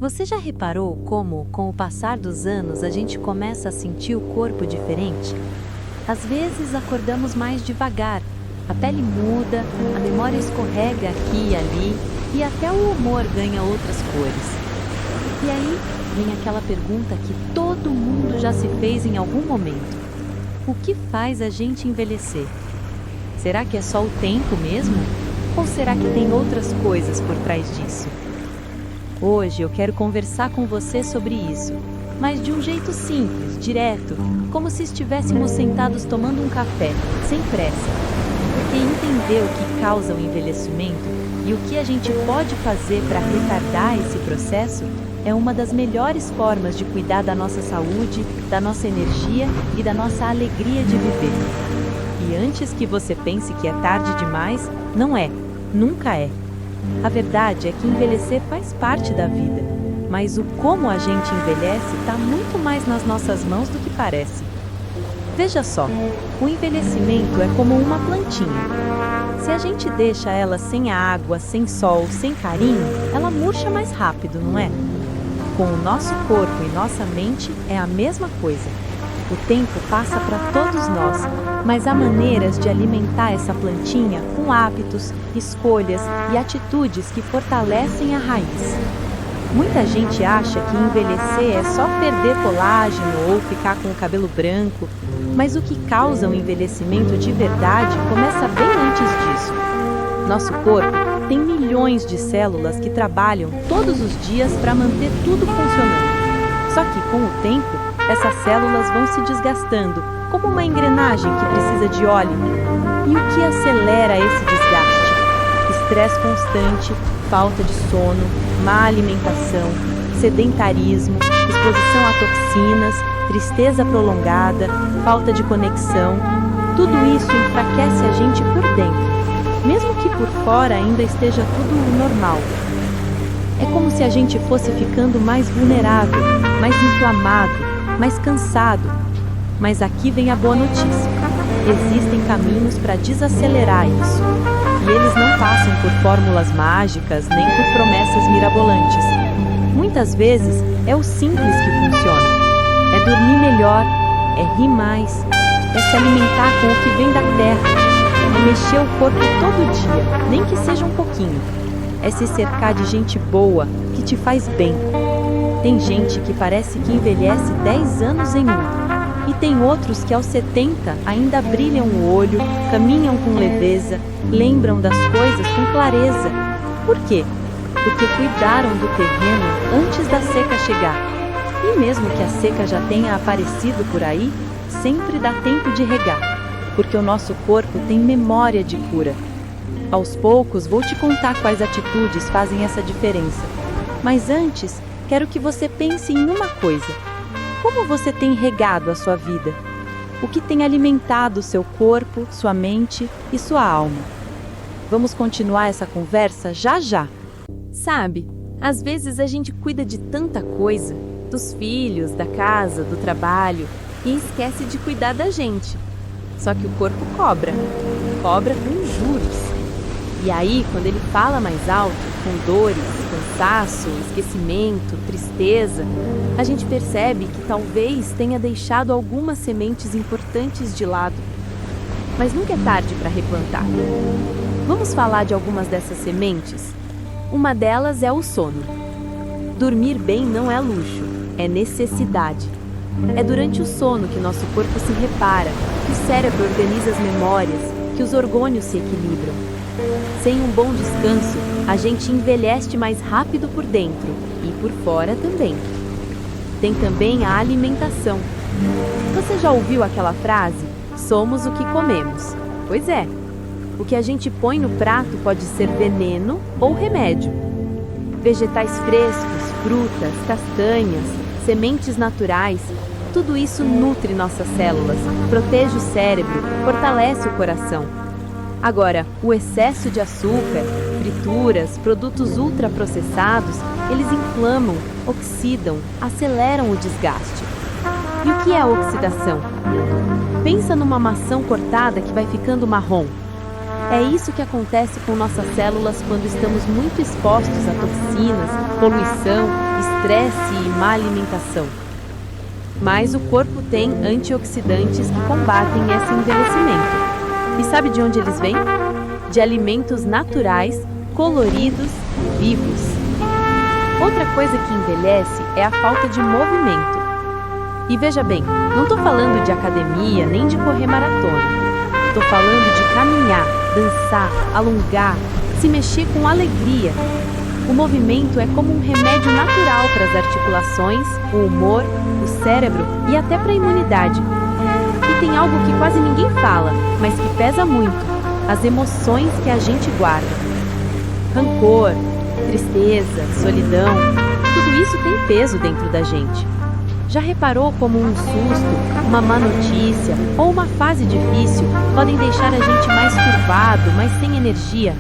Você já reparou como, com o passar dos anos, a gente começa a sentir o corpo diferente? Às vezes acordamos mais devagar, a pele muda, a memória escorrega aqui e ali e até o humor ganha outras cores. E aí vem aquela pergunta que todo mundo já se fez em algum momento: o que faz a gente envelhecer? Será que é só o tempo mesmo? Ou será que tem outras coisas por trás disso? Hoje eu quero conversar com você sobre isso, mas de um jeito simples, direto, como se estivéssemos sentados tomando um café, sem pressa. Porque entender o que causa o envelhecimento e o que a gente pode fazer para retardar esse processo é uma das melhores formas de cuidar da nossa saúde, da nossa energia e da nossa alegria de viver. E antes que você pense que é tarde demais, não é, nunca é. A verdade é que envelhecer faz parte da vida, mas o como a gente envelhece está muito mais nas nossas mãos do que parece. Veja só, o envelhecimento é como uma plantinha. Se a gente deixa ela sem água, sem sol, sem carinho, ela murcha mais rápido, não é? Com o nosso corpo e nossa mente é a mesma coisa. O tempo passa para todos nós, mas há maneiras de alimentar essa plantinha com hábitos, escolhas e atitudes que fortalecem a raiz. Muita gente acha que envelhecer é só perder colágeno ou ficar com o cabelo branco, mas o que causa o envelhecimento de verdade começa bem antes disso. Nosso corpo tem milhões de células que trabalham todos os dias para manter tudo funcionando. Só que com o tempo, essas células vão se desgastando, como uma engrenagem que precisa de óleo. E o que acelera esse desgaste? Estresse constante, falta de sono, má alimentação, sedentarismo, exposição a toxinas, tristeza prolongada, falta de conexão. Tudo isso enfraquece a gente por dentro, mesmo que por fora ainda esteja tudo normal. É como se a gente fosse ficando mais vulnerável, mais inflamado, mais cansado. Mas aqui vem a boa notícia: existem caminhos para desacelerar isso. E eles não passam por fórmulas mágicas nem por promessas mirabolantes. Muitas vezes é o simples que funciona. É dormir melhor, é rir mais, é se alimentar com o que vem da terra, é mexer o corpo todo dia, nem que seja um pouquinho. É se cercar de gente boa, que te faz bem. Tem gente que parece que envelhece 10 anos em um. E tem outros que aos 70 ainda brilham o olho, caminham com leveza, lembram das coisas com clareza. Por quê? Porque cuidaram do terreno antes da seca chegar. E mesmo que a seca já tenha aparecido por aí, sempre dá tempo de regar, porque o nosso corpo tem memória de cura. Aos poucos vou te contar quais atitudes fazem essa diferença. Mas antes, quero que você pense em uma coisa. Como você tem regado a sua vida? O que tem alimentado seu corpo, sua mente e sua alma? Vamos continuar essa conversa já já. Sabe, às vezes a gente cuida de tanta coisa, dos filhos, da casa, do trabalho, e esquece de cuidar da gente. Só que o corpo cobra com juros. E aí, quando ele fala mais alto, com dores, cansaço, esquecimento, tristeza, a gente percebe que talvez tenha deixado algumas sementes importantes de lado. Mas nunca é tarde para replantar. Vamos falar de algumas dessas sementes? Uma delas é o sono. Dormir bem não é luxo, é necessidade. É durante o sono que nosso corpo se repara, que o cérebro organiza as memórias, que os hormônios se equilibram. Sem um bom descanso, a gente envelhece mais rápido por dentro e por fora também. Tem também a alimentação. Você já ouviu aquela frase? Somos o que comemos. Pois é. O que a gente põe no prato pode ser veneno ou remédio. Vegetais frescos, frutas, castanhas, sementes naturais, tudo isso nutre nossas células, protege o cérebro, fortalece o coração. Agora, o excesso de açúcar, frituras, produtos ultraprocessados, eles inflamam, oxidam, aceleram o desgaste. E o que é a oxidação? Pensa numa maçã cortada que vai ficando marrom. É isso que acontece com nossas células quando estamos muito expostos a toxinas, poluição estresse e má alimentação. Mas o corpo tem antioxidantes que combatem esse envelhecimento. E sabe de onde eles vêm? De alimentos naturais, coloridos, vivos. Outra coisa que envelhece é a falta de movimento. E veja bem, não estou falando de academia nem de correr maratona. Estou falando de caminhar, dançar, alongar, se mexer com alegria. O movimento é como um remédio natural para as articulações, o humor, o cérebro e até para a imunidade. E tem algo que quase ninguém fala, mas que pesa muito: as emoções que a gente guarda. Rancor, tristeza, solidão, tudo isso tem peso dentro da gente. Já reparou como um susto, uma má notícia ou uma fase difícil podem deixar a gente mais curvado, mais sem energia?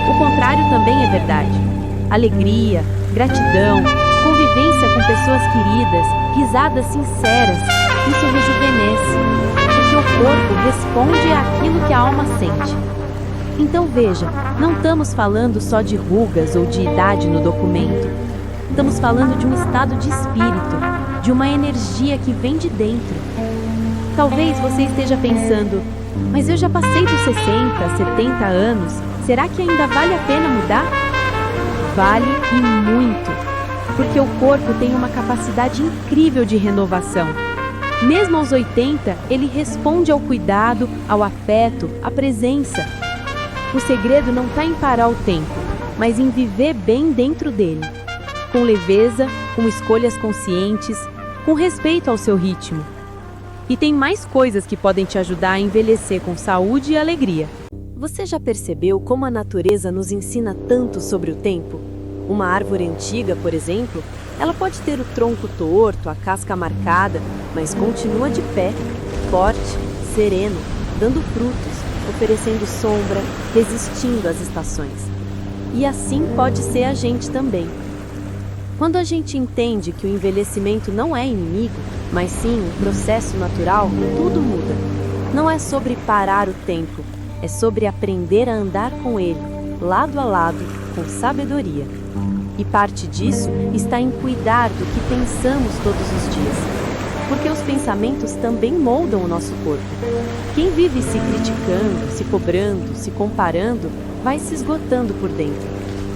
O contrário também é verdade. Alegria, gratidão, convivência com pessoas queridas, risadas sinceras, isso rejuvenesce, porque o corpo responde àquilo que a alma sente. Então veja, não estamos falando só de rugas ou de idade no documento. Estamos falando de um estado de espírito, de uma energia que vem de dentro. Talvez você esteja pensando, mas eu já passei dos 60, 70 anos, será que ainda vale a pena mudar? Vale e muito, porque o corpo tem uma capacidade incrível de renovação. Mesmo aos 80, ele responde ao cuidado, ao afeto, à presença. O segredo não está em parar o tempo, mas em viver bem dentro dele. Com leveza, com escolhas conscientes, com respeito ao seu ritmo. E tem mais coisas que podem te ajudar a envelhecer com saúde e alegria. Você já percebeu como a natureza nos ensina tanto sobre o tempo? Uma árvore antiga, por exemplo, ela pode ter o tronco torto, a casca marcada, mas continua de pé, forte, sereno, dando frutos, oferecendo sombra, resistindo às estações. E assim pode ser a gente também. Quando a gente entende que o envelhecimento não é inimigo, mas sim um processo natural, tudo muda. Não é sobre parar o tempo, é sobre aprender a andar com ele, lado a lado, com sabedoria. E parte disso está em cuidar do que pensamos todos os dias. Porque os pensamentos também moldam o nosso corpo. Quem vive se criticando, se cobrando, se comparando, vai se esgotando por dentro.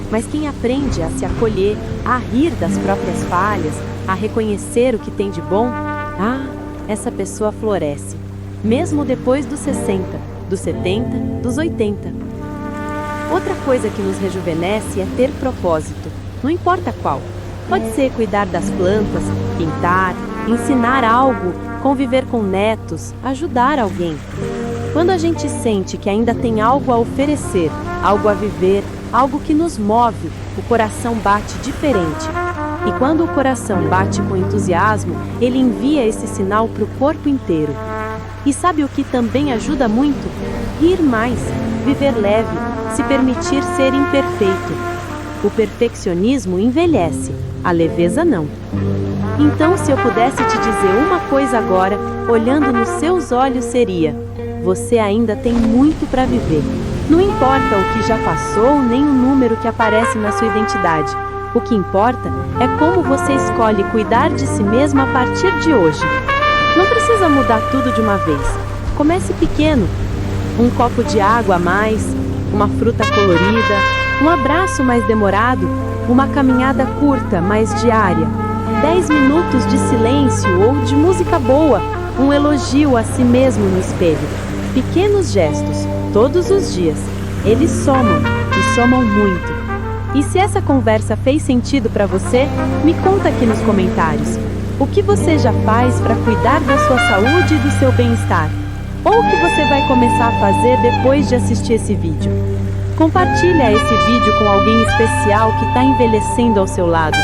Mas quem aprende a se acolher, a rir das próprias falhas, a reconhecer o que tem de bom, essa pessoa floresce. Mesmo depois dos 60, dos 70, dos 80. Outra coisa que nos rejuvenesce é ter propósito, não importa qual. Pode ser cuidar das plantas, pintar, ensinar algo, conviver com netos, ajudar alguém. Quando a gente sente que ainda tem algo a oferecer, algo a viver, algo que nos move, o coração bate diferente. E quando o coração bate com entusiasmo, ele envia esse sinal para o corpo inteiro. E sabe o que também ajuda muito? Rir mais, viver leve, se permitir ser imperfeito. O perfeccionismo envelhece, a leveza não. Então, se eu pudesse te dizer uma coisa agora, olhando nos seus olhos, seria: você ainda tem muito para viver. Não importa o que já passou, nem o número que aparece na sua identidade. O que importa é como você escolhe cuidar de si mesmo a partir de hoje. Não precisa mudar tudo de uma vez. Comece pequeno. Um copo de água a mais, uma fruta colorida, um abraço mais demorado, uma caminhada curta, mais diária. 10 minutos de silêncio ou de música boa, um elogio a si mesmo no espelho. Pequenos gestos, todos os dias. Eles somam, e somam muito. E se essa conversa fez sentido para você, me conta aqui nos comentários. O que você já faz para cuidar da sua saúde e do seu bem-estar? Ou o que você vai começar a fazer depois de assistir esse vídeo? Compartilha esse vídeo com alguém especial que está envelhecendo ao seu lado.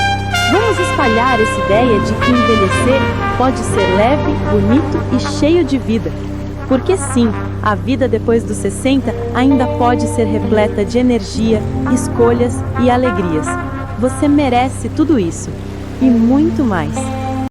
Vamos espalhar essa ideia de que envelhecer pode ser leve, bonito e cheio de vida. Porque sim, a vida depois dos 60 ainda pode ser repleta de energia, escolhas e alegrias. Você merece tudo isso e muito mais.